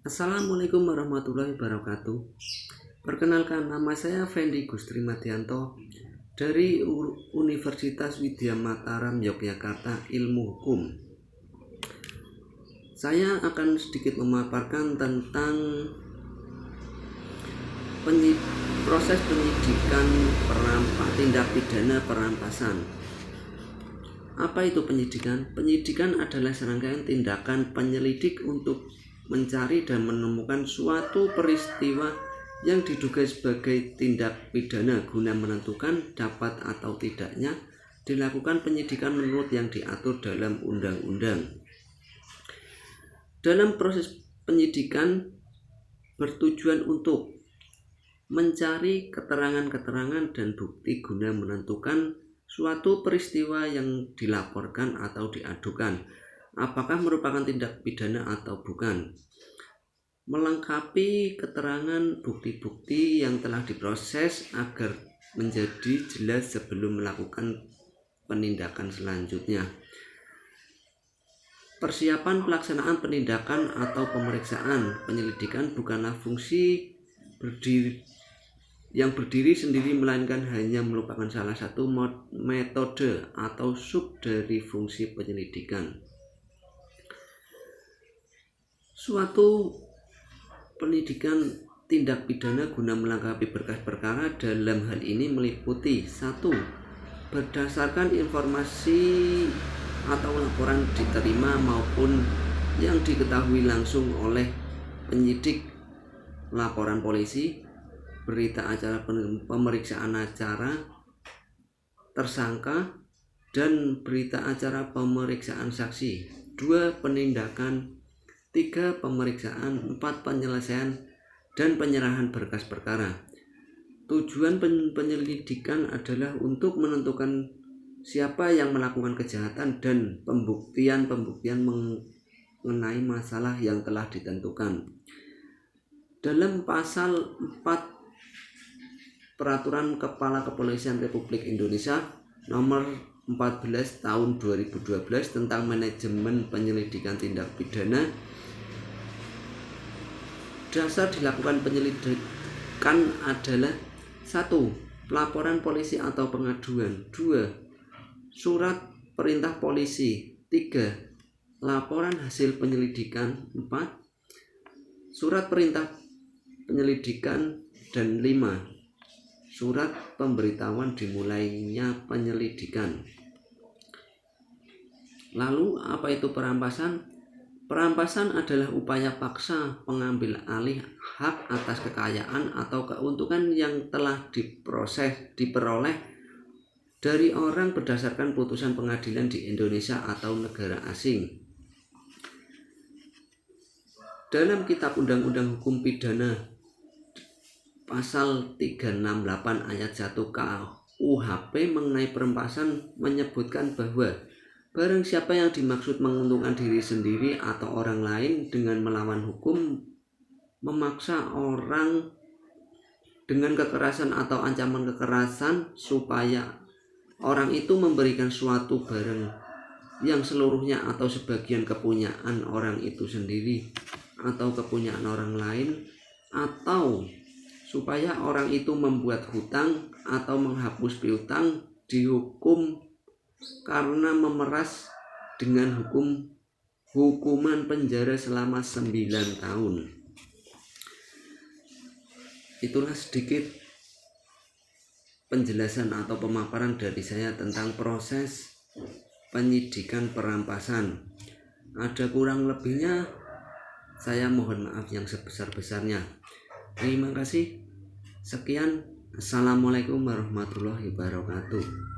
Assalamualaikum warahmatullahi wabarakatuh. Perkenalkan, nama saya Fendi Gustri Madianto dari Universitas Widya Mataram Yogyakarta, Ilmu Hukum. Saya akan sedikit memaparkan tentang proses penyidikan tindak pidana perampasan. Apa itu penyidikan? Penyidikan adalah serangkaian tindakan penyelidik untuk mencari dan menemukan suatu peristiwa yang diduga sebagai tindak pidana guna menentukan dapat atau tidaknya dilakukan penyidikan menurut yang diatur dalam undang-undang. Dalam proses penyidikan bertujuan untuk mencari keterangan-keterangan dan bukti guna menentukan suatu peristiwa yang dilaporkan atau diadukan apakah merupakan tindak pidana atau bukan, melengkapi keterangan bukti-bukti yang telah diproses agar menjadi jelas sebelum melakukan penindakan selanjutnya. Persiapan pelaksanaan penindakan atau pemeriksaan penyelidikan bukanlah fungsi yang berdiri sendiri, melainkan hanya merupakan salah satu metode atau sub dari fungsi penyelidikan. Suatu penyidikan tindak pidana guna melengkapi berkas perkara dalam hal ini meliputi 1. Berdasarkan informasi atau laporan diterima maupun yang diketahui langsung oleh penyidik, laporan polisi, berita acara pemeriksaan acara tersangka, dan berita acara pemeriksaan saksi. 2. Penindakan. 3. Pemeriksaan. 4. Penyelesaian dan penyerahan berkas perkara. Tujuan penyelidikan adalah untuk menentukan siapa yang melakukan kejahatan dan pembuktian mengenai masalah yang telah ditentukan. Dalam pasal 4 Peraturan Kepala Kepolisian Republik Indonesia nomor 14 tahun 2012 tentang manajemen penyelidikan tindak pidana, dasar dilakukan penyelidikan adalah 1. Pelaporan polisi atau pengaduan. 2. Surat perintah polisi. 3. Laporan hasil penyelidikan. 4. Surat perintah penyelidikan. Dan 5. Surat pemberitahuan dimulainya penyelidikan. Lalu apa itu perampasan? Perampasan adalah upaya paksa pengambil alih hak atas kekayaan atau keuntungan yang telah diperoleh dari orang berdasarkan putusan pengadilan di Indonesia atau negara asing. Dalam Kitab Undang-Undang Hukum Pidana Pasal 368 ayat 1 KUHP mengenai perampasan menyebutkan bahwa barang siapa yang dimaksud menguntungkan diri sendiri atau orang lain dengan melawan hukum, memaksa orang dengan kekerasan atau ancaman kekerasan supaya orang itu memberikan suatu barang yang seluruhnya atau sebagian kepunyaan orang itu sendiri atau kepunyaan orang lain, atau supaya orang itu membuat hutang atau menghapus piutang, dihukum karena memeras dengan hukuman penjara selama 9 tahun. Itulah sedikit penjelasan atau pemaparan dari saya tentang proses penyidikan perampasan. Ada kurang lebihnya, saya mohon maaf yang sebesar-besarnya. Terima kasih. Sekian. Assalamualaikum warahmatullahi wabarakatuh.